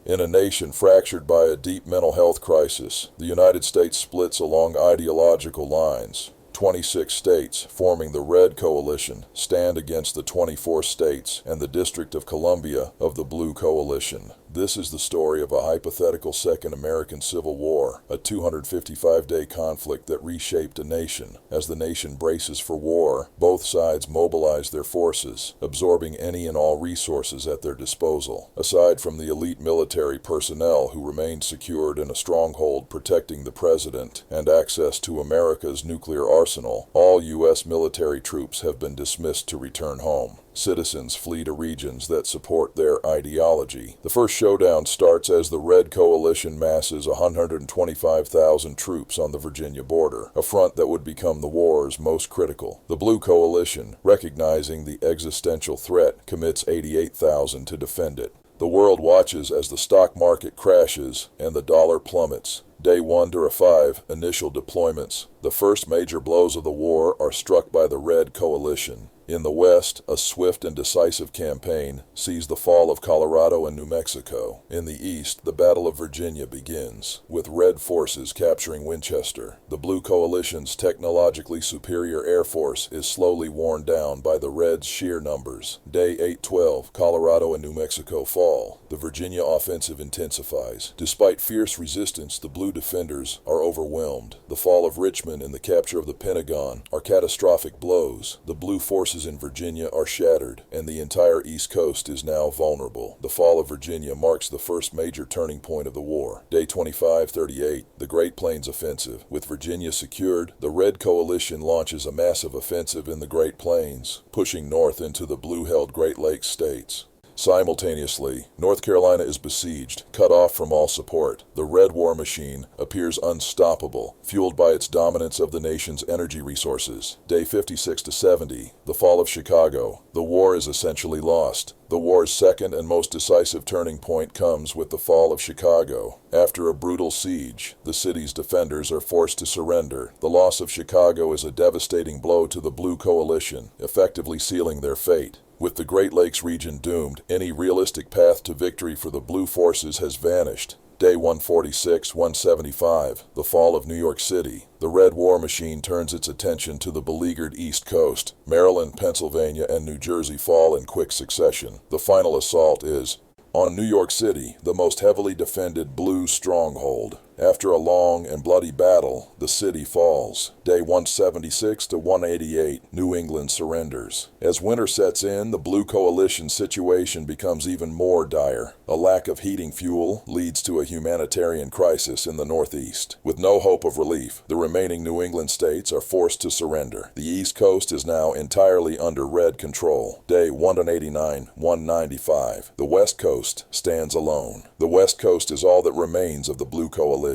In a nation fractured by a deep mental health crisis, the United States splits along ideological lines. 26 states, forming the Red Coalition, stand against the 24 states and the District of Columbia of the Blue Coalition. This is the story of a hypothetical Second American Civil War, a 255-day conflict that reshaped a nation. As the nation braces for war, both sides mobilize their forces, absorbing any and all resources at their disposal. Aside from the elite military personnel who remained secured in a stronghold protecting the president and access to America's nuclear arsenal, all U.S. military troops have been dismissed to return home. Citizens flee to regions that support their ideology. The first showdown starts as the Red Coalition masses 125,000 troops on the Virginia border, a front that would become the war's most critical. The Blue Coalition, recognizing the existential threat, commits 88,000 to defend it. The world watches as the stock market crashes and the dollar plummets. Day 1 to 5, initial deployments. The first major blows of the war are struck by the Red Coalition. In the West, a swift and decisive campaign sees the fall of Colorado and New Mexico. In the East, the Battle of Virginia begins, with Red forces capturing Winchester. The Blue Coalition's technologically superior Air Force is slowly worn down by the Reds' sheer numbers. Day 8-12, Colorado and New Mexico fall. The Virginia offensive intensifies. Despite fierce resistance, the Blue defenders are overwhelmed. The fall of Richmond and the capture of the Pentagon are catastrophic blows. The Blue forces in Virginia are shattered, and the entire East Coast is now vulnerable. The fall of Virginia marks the first major turning point of the war. Day 25-38, the Great Plains Offensive. With Virginia secured, the Red Coalition launches a massive offensive in the Great Plains, pushing north into the Blue-held Great Lakes states. Simultaneously, North Carolina is besieged, cut off from all support. The Red War Machine appears unstoppable, fueled by its dominance of the nation's energy resources. Day 56-70, the fall of Chicago. The war is essentially lost. The war's second and most decisive turning point comes with the fall of Chicago. After a brutal siege, the city's defenders are forced to surrender. The loss of Chicago is a devastating blow to the Blue Coalition, effectively sealing their fate. With the Great Lakes region doomed, any realistic path to victory for the Blue forces has vanished. Day 146-175, the fall of New York City. The Red War Machine turns its attention to the beleaguered East Coast. Maryland, Pennsylvania, and New Jersey fall in quick succession. The final assault is on New York City, the most heavily defended Blue stronghold. After a long and bloody battle, the city falls. Day 176-188, New England surrenders. As winter sets in, the Blue Coalition situation becomes even more dire. A lack of heating fuel leads to a humanitarian crisis in the Northeast. With no hope of relief, the remaining New England states are forced to surrender. The East Coast is now entirely under Red control. Day 189-195, the West Coast stands alone. The West Coast is all that remains of the Blue Coalition.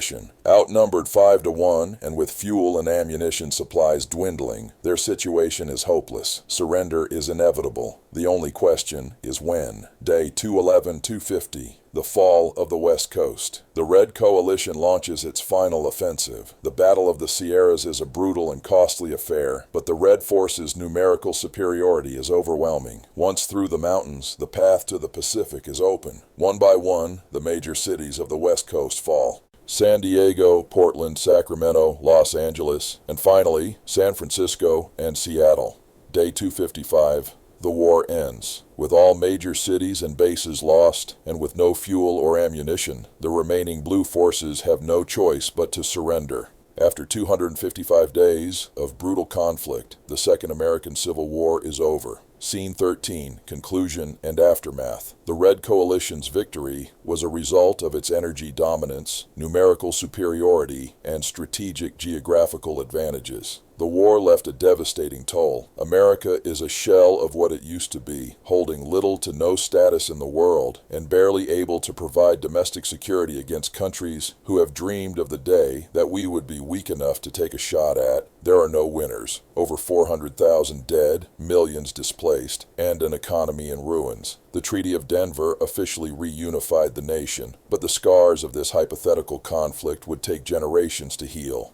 Outnumbered 5-1, and with fuel and ammunition supplies dwindling, their situation is hopeless. Surrender is inevitable. The only question is when. Day 211-250. The fall of the West Coast. The Red Coalition launches its final offensive. The Battle of the Sierras is a brutal and costly affair, but the Red forces' numerical superiority is overwhelming. Once through the mountains, the path to the Pacific is open. One by one, the major cities of the West Coast fall. San Diego, Portland, Sacramento, Los Angeles, and finally, San Francisco and Seattle. Day 255, the war ends. With all major cities and bases lost, and with no fuel or ammunition, the remaining Blue forces have no choice but to surrender. After 255 days of brutal conflict, the Second American Civil War is over. Scene 13, Conclusion and Aftermath. The Red Coalition's victory was a result of its energy dominance, numerical superiority, and strategic geographical advantages. The war left a devastating toll. America is a shell of what it used to be, holding little to no status in the world, and barely able to provide domestic security against countries who have dreamed of the day that we would be weak enough to take a shot at. There are no winners. Over 400,000 dead, millions displaced, and an economy in ruins. The Treaty of Denver officially reunified the nation, but the scars of this hypothetical conflict would take generations to heal.